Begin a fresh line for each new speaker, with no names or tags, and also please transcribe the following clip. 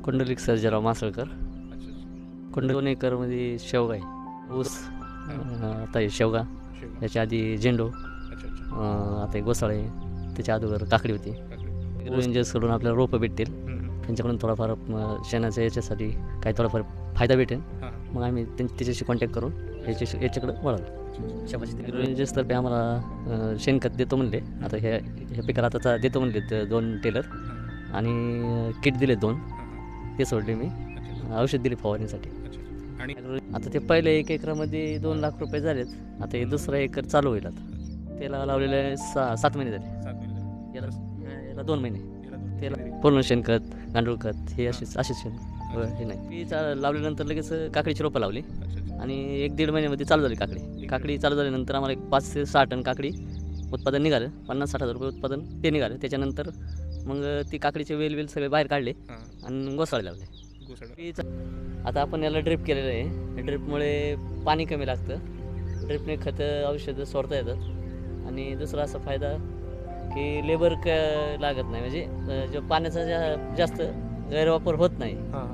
कुंडलिक सर्जेराव मासळकर.
अच्छा.
2 एकरमध्ये शेवगा आहे, ऊस, आता आहे शेवगा.
शेवगा.
त्याच्या आधी झेंडू,
अच्छा अच्छा.
आता एक घोसाळे आहे. त्याच्या अगोदर काकडी होती.
काकडी.
रेंजर्सकडून आपल्याला रोपं भेटतील. त्यांच्याकडून थोडाफार शेणाच्या याच्यासाठी काही थोडाफार फायदा भेटेल.
हां.
मग आम्ही त्याच्याशी कॉन्टॅक्ट करून याच्याकडं वळालो. शाबाशी रेंजर्सतर्फे आम्हाला शेणखत देतो म्हणले. आता ह्या पिकाला आता देतो म्हणले 2 टेलर आणि किट दिले 2. ते सोडले मी. औषध दिले फवारणीसाठी.
अच्छा. आणि
आता ते पहिले 1 एकरामध्ये 2 लाख रुपये झालेत. आता हे दुसरा एकर चालू होईल. आता त्याला लावलेलं आहे 7 महिने झाले.
7 महिने.
याला 2 महिने.
याला दोन.
त्याला पूर्ण शेणखत, गांडूळ हे असेच शेण हे नाही. मी लावल्यानंतर लगेच काकडीची रोपं लावली
अच्छा अच्छा.
आणि 1-1.5 महिन्यामध्ये चालू झाली काकडी चालू झाल्यानंतर आम्हाला एक 5 ते 6 टन काकडी उत्पादन निघालं. 50-60 हजार रुपये उत्पादन ते निघालं. त्याच्यानंतर मग ती काकडीचे वेल सगळे बाहेर काढले
हां.
आणि घोसाळे लावले.
घोसाळा.
आता आपण याला ड्रिप केलेलं आहे. ड्रिपमुळे पाणी कमी लागतं. ड्रिपने खतं औषधं सोडता येतात. आणि दुसरा असा फायदा की लेबर लागत नाही, म्हणजे जो पाण्याचा जास्त गैरवापर होत नाही.
हां.